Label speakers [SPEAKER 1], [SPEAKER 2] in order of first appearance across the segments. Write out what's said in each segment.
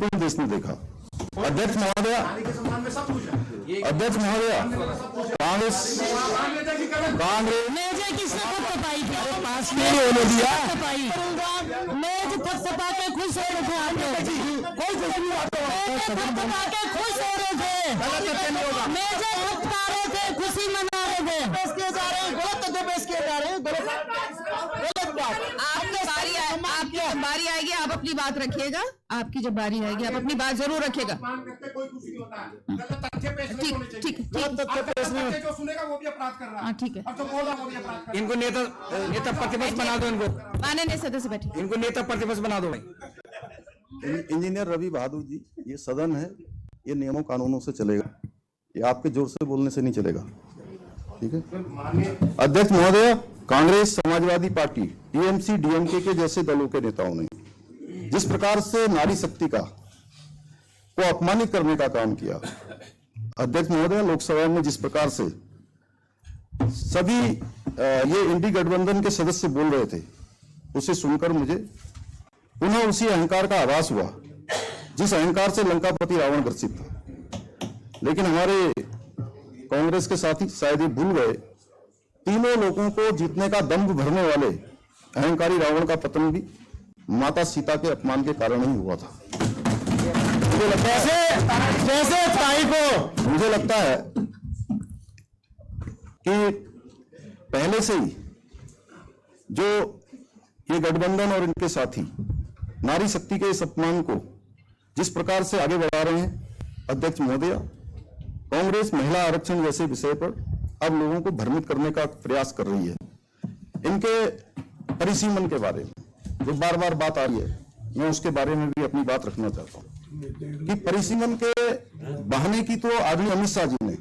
[SPEAKER 1] पूर्ण देश ने देखा। अध्यक्ष महोदय, कांग्रेस
[SPEAKER 2] पास में नहीं होने दिया। मेज थपथपा के खुश हो रहे थे आप लोग, कोई थपथपा के खुश हो रहे थे, मेजे थपथपा रहे थे, खुशी मना रहे थे। पेश किए जा रहे हैं गलत, पेश किए जा रहे हैं गलत बात।
[SPEAKER 3] आपकी जब बारी आएगी आप अपनी बात रखिएगा, आपकी जब बारी आएगी आप अपनी बात जरूर रखिएगा। ठीक,
[SPEAKER 4] जो सुनेगा वो भी अपराध कर रहा है,
[SPEAKER 3] ठीक है।
[SPEAKER 4] और जो बोल रहा है वो भी अपराध कर रहा है।
[SPEAKER 5] इनको नेता प्रतिपक्ष बना दो, इनको
[SPEAKER 3] माननीय सदस्य बैठे,
[SPEAKER 5] इनको नेता प्रतिपक्ष बना दो।
[SPEAKER 1] इंजीनियर रवि बहादुर जी, ये सदन है, ये नियमों कानूनों से चलेगा, ये आपके जोर से बोलने से नहीं चलेगा, ठीक है। अध्यक्ष महोदय, Congress, Samajwadi party, TMC, DMK के जैसे दलों के नेताओं ने जिस प्रकार से नारी शक्ति को अपमानित करने का काम किया, अध्यक्ष महोदय, लोकसभा में जिस प्रकार से सभी ये इंडी गठबंधन के सदस्य बोल रहे थे, उसे सुनकर मुझे पुनः उसी अहंकार का आभास हुआ जिस अहंकार से लंकापति रावण ग्रसित था। लेकिन हमारे कांग्रेस के साथी शायद ही भूल गए, तीनों लोगों को जीतने का दंभ भरने वाले अहंकारी रावण का पतन भी माता सीता के अपमान के कारण ही हुआ था। मुझे लगता है जैसे ताई को, मुझे लगता है कि पहले से ही जो ये गठबंधन और इनके साथी नारी शक्ति के इस अपमान को जिस प्रकार से आगे बढ़ा रहे हैं, अध्यक्ष महोदय, कांग्रेस महिला आरक्षण जैसे विषय पर अब लोगों को भ्रमित करने का प्रयास कर रही है। इनके परिसीमन के बारे में जो बार बार बात आ रही है, मैं उसके बारे में भी अपनी बात रखना चाहता हूं कि परिसीमन के बहाने की तो आदरणीय अमित शाह जी ने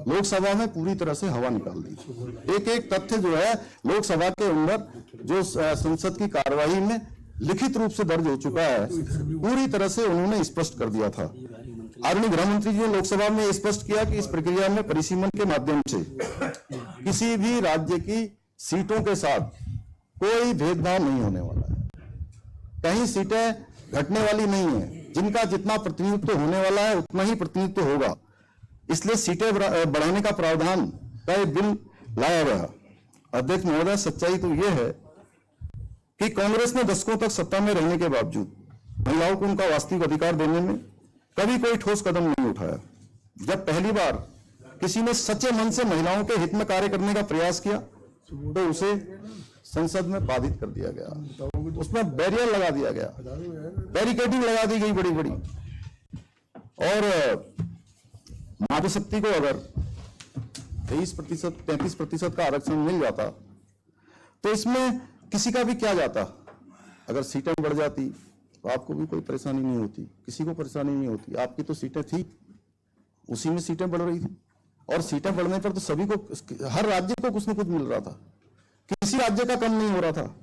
[SPEAKER 1] लोकसभा में पूरी तरह से हवा निकाल दी। एक एक तथ्य जो है लोकसभा के अंदर जो संसद की कार्यवाही में लिखित रूप से दर्ज हो चुका है, पूरी तरह से उन्होंने स्पष्ट कर दिया था। आदरणीय गृह मंत्री जी ने लोकसभा में स्पष्ट किया कि इस प्रक्रिया में परिसीमन के माध्यम से किसी भी राज्य की सीटों के साथ कोई भेदभाव नहीं होने वाला है, कहीं सीटें घटने वाली नहीं है, जिनका जितना प्रतिनिधित्व होने वाला है उतना ही प्रतिनिधित्व होगा। इसलिए सीटें बढ़ाने का प्रावधान का एक बिल लाया गया। अध्यक्ष महोदय, सच्चाई तो यह है कि कांग्रेस ने दशकों तक सत्ता में रहने के बावजूद महिलाओं को उनका वास्तविक अधिकार देने में कभी कोई ठोस कदम नहीं उठाया। जब पहली बार किसी ने सच्चे मन से महिलाओं के हित में कार्य करने का प्रयास किया तो उसे संसद में बाधित कर दिया गया, उसमें बैरियर लगा दिया गया, बैरिकेडिंग लगा दी गई बड़ी बड़ी। और मातृशक्ति को अगर 33% का आरक्षण मिल जाता तो इसमें किसी का भी क्या जाता। अगर सीटें बढ़ जाती तो आपको भी कोई परेशानी नहीं होती, किसी को परेशानी नहीं होती। आपकी तो सीटें थी, उसी में सीटें बढ़ रही थी, और सीटें बढ़ने पर तो सभी को, हर राज्य को कुछ न कुछ मिल रहा था, किसी राज्य का कम नहीं हो रहा था।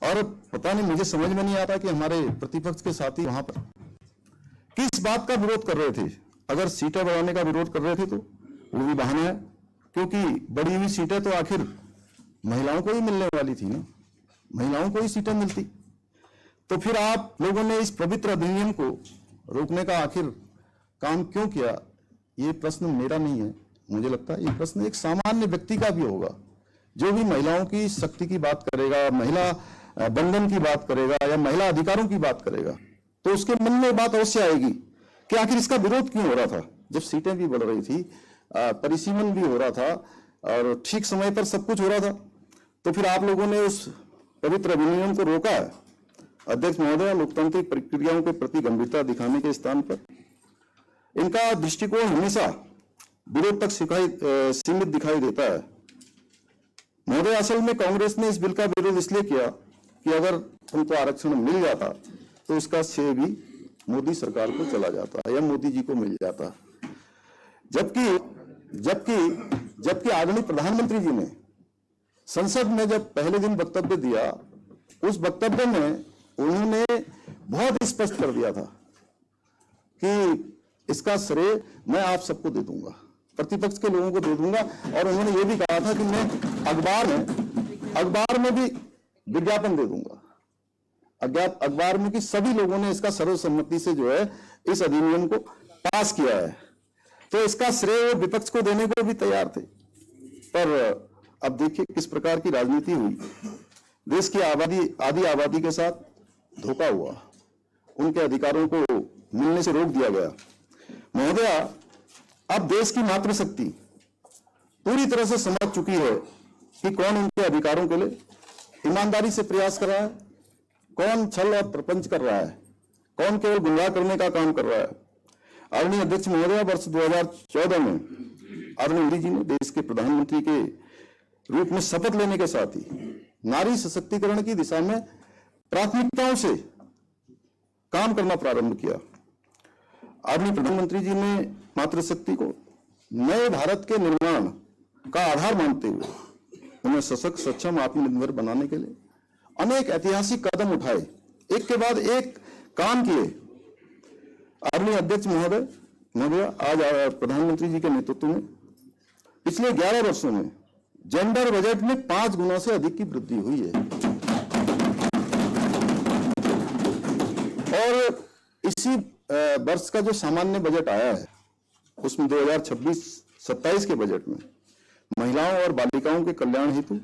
[SPEAKER 1] और पता नहीं, मुझे समझ में नहीं आता कि हमारे प्रतिपक्ष के साथी वहां पर किस बात का विरोध कर रहे थे। अगर सीटें बढ़ाने का विरोध कर रहे थे तो वो भी बहाना है, क्योंकि बढ़ी हुई सीटें तो आखिर महिलाओं को ही मिलने वाली थी ना, महिलाओं को ही सीटें मिलती। तो फिर आप लोगों ने इस पवित्र अधिनियम को रोकने का आखिर काम क्यों किया? ये प्रश्न मेरा नहीं है, मुझे लगता है ये प्रश्न एक सामान्य व्यक्ति का भी होगा, जो भी महिलाओं की शक्ति की बात करेगा, महिला बंधन की बात करेगा या महिला अधिकारों की बात करेगा, तो उसके मन में बात अवश्य आएगी कि आखिर इसका विरोध क्यों हो रहा था। जब सीटें भी बढ़ रही थी, परिसीमन भी हो रहा था और ठीक समय पर सब कुछ हो रहा था, तो फिर आप लोगों ने उस पवित्र अधिनियम को रोका है। अध्यक्ष महोदय, लोकतांत्रिक प्रक्रियाओं के प्रति गंभीरता दिखाने के स्थान पर इनका दृष्टिकोण हमेशा विरोध तक सीमित दिखाई देता है। महोदय, असल में कांग्रेस ने इस बिल का विरोध इसलिए किया कि अगर उनको आरक्षण मिल जाता तो उसका श्रेय भी मोदी सरकार को चला जाता या मोदी जी को मिल जाता। जबकि आदरणीय प्रधानमंत्री जी ने संसद में जब पहले दिन वक्तव्य दिया, उस वक्तव्य में उन्होंने बहुत स्पष्ट कर दिया था कि इसका श्रेय मैं आप सबको दे दूंगा, प्रतिपक्ष के लोगों को दे दूंगा। और उन्होंने ये भी कहा था कि मैं अखबार में भी विज्ञापन दे दूंगा। अज्ञात अखबार में कि सभी लोगों ने इसका सर्वसम्मति से जो है इस अधिनियम को पास किया है। तो इसका श्रेय वो विपक्ष को देने को भी तैयार थे, पर अब देखिए किस प्रकार की राजनीति हुई। देश की आधी आबादी के साथ धोखा हुआ, उनके अधिकारों को मिलने से रोक दिया गया। महोदया, अब देश की मातृशक्ति पूरी तरह से समझ चुकी है कि कौन उनके अधिकारों के लिए ईमानदारी से प्रयास कर रहा है, कौन छल और प्रपंच कर रहा है, कौन केवल गुमराह करने का काम कर रहा है। आदरणीय अध्यक्ष महोदया, वर्ष 2014 में आदरणीय मोदी जी ने देश के प्रधानमंत्री के रूप में शपथ लेने के साथ ही नारी सशक्तिकरण की दिशा में प्राथमिकताओं से काम करना प्रारंभ किया। आदरणीय प्रधानमंत्री जी ने मातृशक्ति को नए भारत के निर्माण का आधार मानते हुए उन्हें सशक्त, सक्षम, आत्मनिर्भर बनाने के लिए अनेक ऐतिहासिक कदम उठाए, एक के बाद एक काम किए। आदरणीय अध्यक्ष महोदय, आज प्रधानमंत्री जी के नेतृत्व में पिछले 11 वर्षों में जेंडर बजट में 5 गुना से अधिक की वृद्धि हुई है। और इसी वर्ष का जो सामान्य बजट आया है उसमें 2026-27 के बजट में महिलाओं और बालिकाओं के कल्याण हेतु